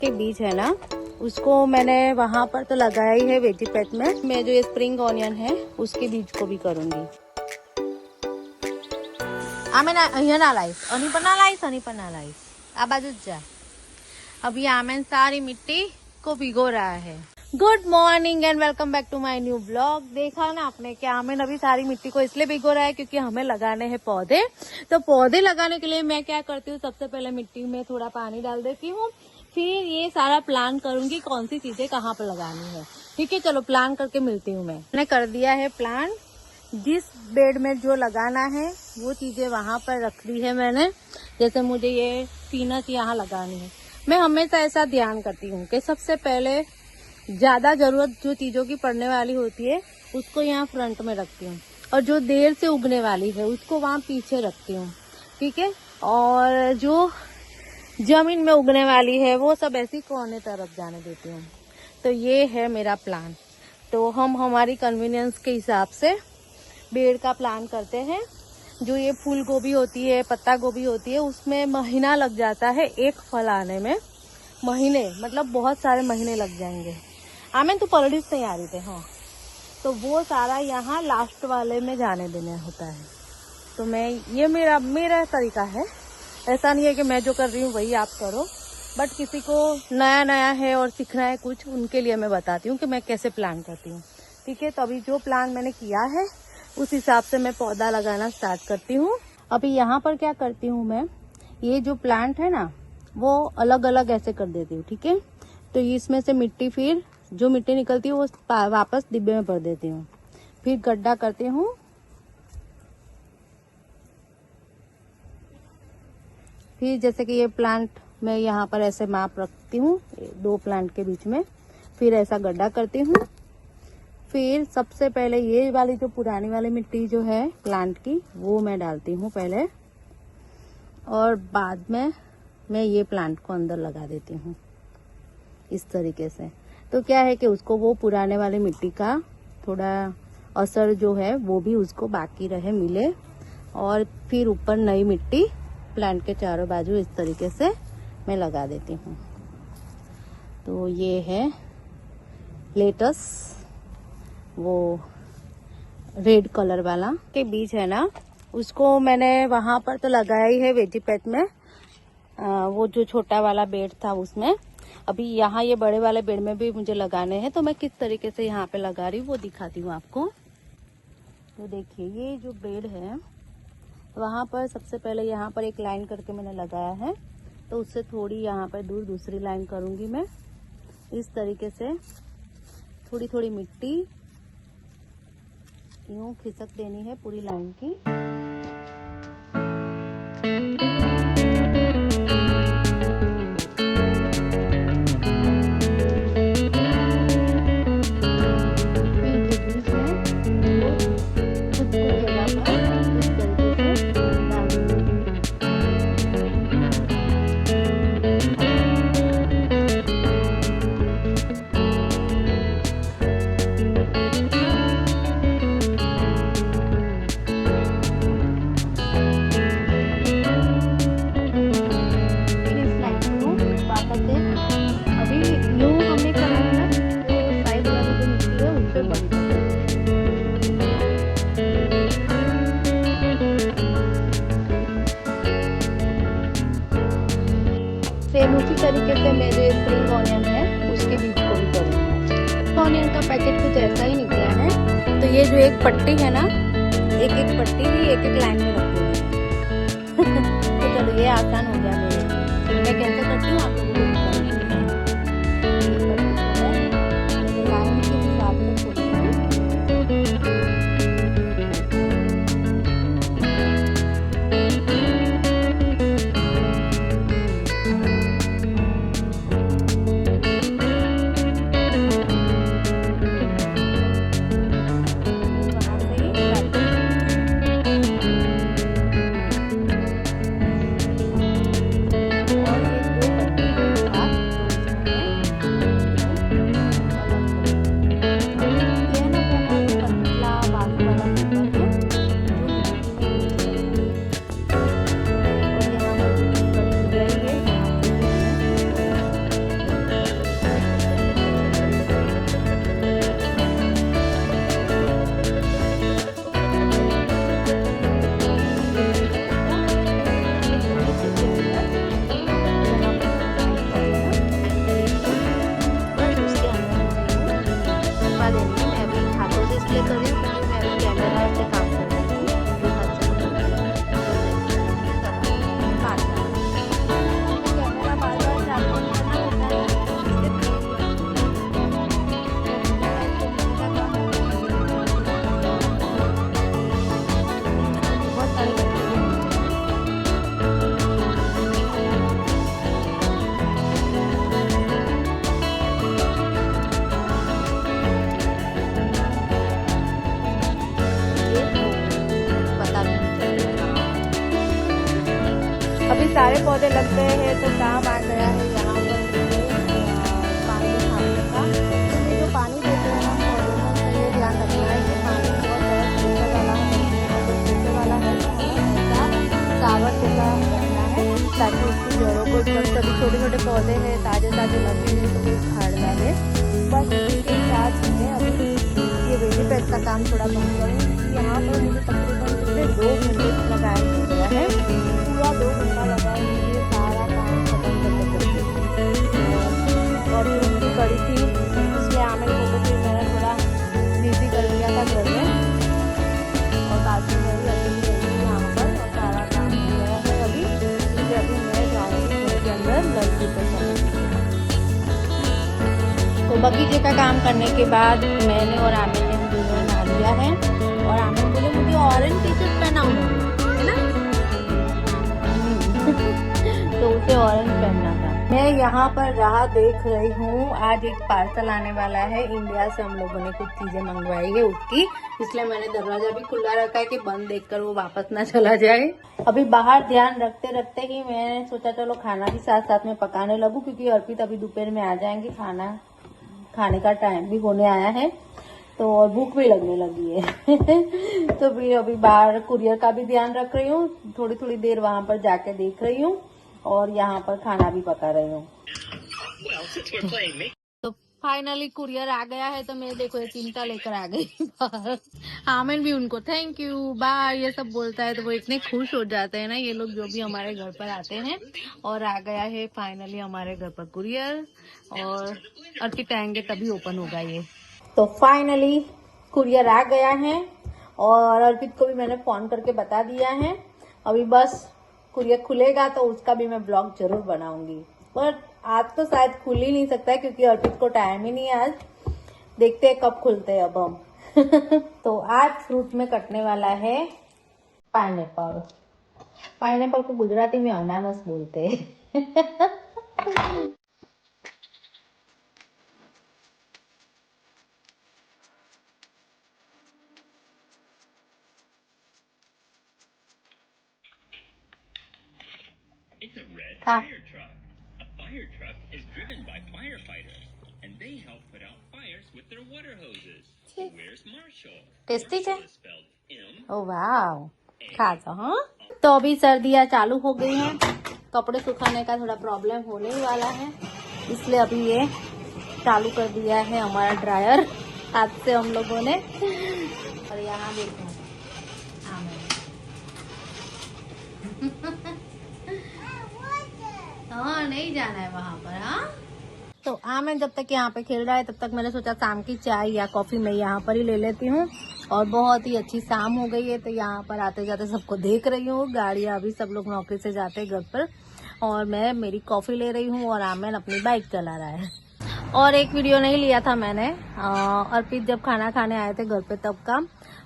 के बीज है ना, उसको मैंने वहाँ पर तो लगाया ही है वेजीपेट में। मैं जो ये स्प्रिंग ऑनियन है उसके बीज को भी करूँगी। आमें અહીંયા ના લાઈશ, અની પર ના લાઈશ, અની पर ना लाइस, आ बाजू जा। अभी आमेन सारी मिट्टी को भिगो रहा है। Good morning and welcome back to my new blog. देखा ना आपने कि आमेन अभी सारी मिट्टी को इसलिए भिगो रहा है क्योंकि हमें लगाने हैं पौधे। तो पौधे लगाने के लिए मैं क्या करती हूँ, सबसे पहले मिट्टी में थोड़ा पानी डाल देती हूँ, फिर ये सारा प्लान करूंगी कौन सी चीजें कहाँ पर लगानी है। ठीक है, चलो प्लान करके मिलती हूँ। मैंने कर दिया है प्लान, जिस बेड में जो लगाना है वो चीजें वहां पर रख दी है मैंने। जैसे मुझे ये पीनट यहाँ लगानी है, मैं हमेशा ऐसा ध्यान करती हूँ कि सबसे पहले ज्यादा जरूरत जो चीजों की पड़ने वाली होती है उसको यहाँ फ्रंट में रखती हूँ, और जो देर से उगने वाली है उसको वहाँ पीछे रखती हूँ। ठीक है, और जो जमीन में उगने वाली है वो सब ऐसी कोने तरफ जाने देती हूँ। तो ये है मेरा प्लान। तो हम हमारी कन्वीनियंस के हिसाब से बेड का प्लान करते हैं। जो ये फूल गोभी होती है, पत्ता गोभी होती है, उसमें महीना लग जाता है एक फल आने में। महीने मतलब बहुत सारे महीने लग जाएंगे। आमेन तू परडिस नहीं आ रही थे, हाँ, तो वो सारा यहाँ लास्ट वाले में जाने देना होता है। तो मैं ये मेरा तरीका है। ऐसा नहीं है कि मैं जो कर रही हूँ वही आप करो, बट किसी को नया नया है और सीखना है कुछ, उनके लिए मैं बताती हूँ कि मैं कैसे प्लान करती हूँ। ठीक है, तो अभी जो प्लान मैंने किया है उस हिसाब से मैं पौधा लगाना स्टार्ट करती हूँ। अभी यहाँ पर क्या करती हूँ मैं, ये जो प्लांट है ना वो अलग अलग ऐसे कर देती हूँ। ठीक है, तो इसमें से मिट्टी, फिर जो मिट्टी निकलती है वो वापस डिब्बे में भर देती हूँ। फिर गड्ढा करती हूँ, फिर जैसे कि ये प्लांट मैं यहाँ पर ऐसे माप रखती हूँ 2 प्लांट के बीच में, फिर ऐसा गड्ढा करती हूँ। फिर सबसे पहले ये वाली जो पुरानी वाली मिट्टी जो है प्लांट की वो मैं डालती हूँ पहले, और बाद में मैं ये प्लांट को अंदर लगा देती हूँ इस तरीके से। तो क्या है कि उसको वो पुराने वाली मिट्टी का थोड़ा असर जो है वो भी उसको बाकी रहे, मिले, और फिर ऊपर नई मिट्टी प्लांट के चारों बाजू इस तरीके से मैं लगा देती हूँ। तो ये है लेटस, वो रेड कलर वाला के बीज है ना, उसको मैंने वहां पर तो लगाया ही है वेजीपेट में। वो जो छोटा वाला बेड था उसमें। अभी यहाँ ये बड़े वाले बेड में भी मुझे लगाने हैं, तो मैं किस तरीके से यहाँ पे लगा रही हूँ वो दिखाती हूँ आपको। तो देखिए ये जो बेड है वहां पर सबसे पहले यहाँ पर एक लाइन करके मैंने लगाया है, तो उससे थोड़ी यहाँ पर दूर दूसरी लाइन करूंगी मैं। इस तरीके से थोड़ी थोड़ी मिट्टी यूं खिसक देनी है पूरी लाइन की। सेम उसी तरीके से मैं जो स्प्रिंग ऑनियन है उसके बीज को भी करूँगी। ऑनियन का पैकेट कुछ ऐसा ही निकला है। तो ये जो एक पट्टी है ना, एक एक पट्टी ही एक एक लाइन में रख दूँगी। तो चलो ये आसान हो गया मेरे लिए। मैं कैसे करती हूँ आप लोगों को बताऊँगी। लाइन के हिसाब से छोड़ती हूँ। पौधे लग गए हैं तो काम आ गया है यहाँ पर पानी छापने का। तो ये जो पानी देते हैं हम पौधों में, तो ये ध्यान रखना है कि पानी बहुत ज़्यादा मीठा वाला है, अगर मीठे वाला है तो हमें ऐसा सावर जैसा रखना है ताकि उसकी जड़ों को एकदम सभी छोटे छोटे पौधे हैं ताज़े ताज़े लगे हैं तो कोई खाड़ ना ले। बस इसके साथ में अभी ये वेजी पैक का काम थोड़ा कम करूँ। यहाँ पर मुझे तकरीबन कितने 2 घंटे लगाया गया है, पूरा 2 घंटा लगा है मुझे सारा काम खत्म करने के लिए। और उसकी कड़ी थी इसलिए आमिर को तो फिर मैंने थोड़ा बिजी कर लिया था घर में, और काफी मेरी अभी गई यहाँ पर और सारा काम हो गया है अभी। इसलिए अभी मैं जाऊँगी घर के अंदर लड़की को समझ। तो बगीचे का काम करने के बाद मैंने और आमिर ने दोनों नहा लिया है, और आमिर बोले मुझे ऑरेंज टी शर्ट पहना है ना तो उसे ऑरेंज पहनना था। मैं यहाँ पर राह देख रही हूँ, आज एक पार्सल आने वाला है इंडिया से, हम लोगों ने कुछ चीजें मंगवाई है उसकी, इसलिए मैंने दरवाजा भी खुला रखा है कि बंद देखकर वो वापस ना चला जाए। अभी बाहर ध्यान रखते रखते ही मैंने सोचा चलो खाना भी साथ साथ में पकाने लगूं, क्योंकि अर्पित अभी दोपहर में आ जाएंगे, खाना खाने का टाइम भी होने आया है तो, और भूख भी लगने लगी है तो फिर अभी बाहर कुरियर का भी ध्यान रख रही हूँ, थोड़ी थोड़ी देर वहां पर जाके देख रही हूँ और यहाँ पर खाना भी पका रही हूँ। तो फाइनली कुरियर आ गया है, तो मैं देखो ये चिमटा लेकर आ गई बाहर। आमिर भी उनको थैंक यू बाय ये सब बोलता है, तो वो इतने खुश हो जाते हैं ना ये लोग जो भी हमारे घर पर आते हैं। और आ गया है फाइनली हमारे घर पर कुरियर, और अर्पित आएंगे तभी ओपन होगा ये। तो फाइनली कुरियर आ गया है, और अर्पित को भी मैंने फोन करके बता दिया है। अभी बस कुरियर खुलेगा तो उसका भी मैं ब्लॉग जरूर बनाऊंगी, पर आज तो शायद खुल ही नहीं सकता है क्योंकि अर्पित को टाइम ही नहीं है आज। देखते हैं कब खुलते हैं अब हम तो आज फ्रूट में कटने वाला है पाइनएप्पल। पाइनएप्पल को गुजराती में अनानस बोलते हैं It's a red fire truck. A fire truck is driven by firefighters, and they help put out fires with their water hoses. So where's Marshall? Tasty है। Marshall is spelled M. ओ वाह, खा जाओ। हाँ तो अभी सर्दियाँ चालू हो गई हैं, कपड़े सुखाने का थोड़ा प्रॉब्लम होने ही वाला है, इसलिए अभी ये चालू कर दिया है हमारा ड्रायर हाथ से हम लोगों ने। और यहाँ देखो हाँ नहीं जाना है वहाँ पर। हाँ तो आमिर जब तक यहाँ पे खेल रहा है तब तक मैंने सोचा शाम की चाय या कॉफी मैं यहाँ पर ही ले लेती हूँ। और बहुत ही अच्छी शाम हो गई है, तो यहाँ पर आते जाते सबको देख रही हूँ, गाड़ियाँ अभी सब लोग नौकरी से जाते हैं घर पर, और मैं मेरी कॉफी ले रही हूँ और आमिर अपनी बाइक चला रहा है। और एक वीडियो नहीं लिया था मैंने अर्पित जब खाना खाने आए थे घर पे तब का,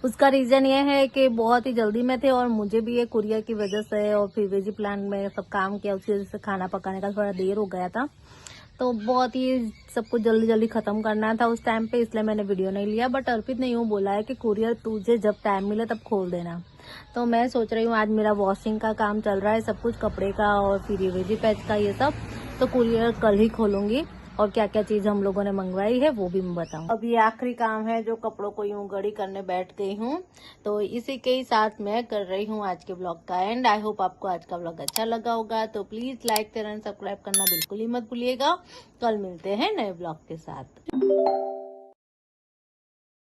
उसका रीजन ये है कि बहुत ही जल्दी में थे और मुझे भी ये कुरियर की वजह से और फिर वेजी प्लांट में सब काम किया, उसकी वजह से खाना पकाने का थोड़ा देर हो गया था, तो बहुत ही सब कुछ जल्दी जल्दी खत्म करना था उस टाइम पे, इसलिए मैंने वीडियो नहीं लिया। बट अर्पित ने यूँ बोला है कि कुरियर तुझे जब टाइम मिले तब खोल देना, तो मैं सोच रही हूँ आज मेरा वॉशिंग का काम चल रहा है सब कुछ, कपड़े का और फिर ये वेजी पैच का ये सब, तो कुरियर कल ही खोलूंगी और क्या क्या चीज हम लोगों ने मंगवाई है वो भी मैं बताऊँ। अब ये आखिरी काम है जो कपड़ों को यूं गड़ी करने बैठ गई हूँ, तो इसी के ही साथ मैं कर रही हूँ आज के ब्लॉग का एंड। आई होप आपको आज का ब्लॉग अच्छा लगा होगा, तो please like share and subscribe करना बिल्कुल ही मत भूलिएगा। कल मिलते हैं नए ब्लॉग के साथ।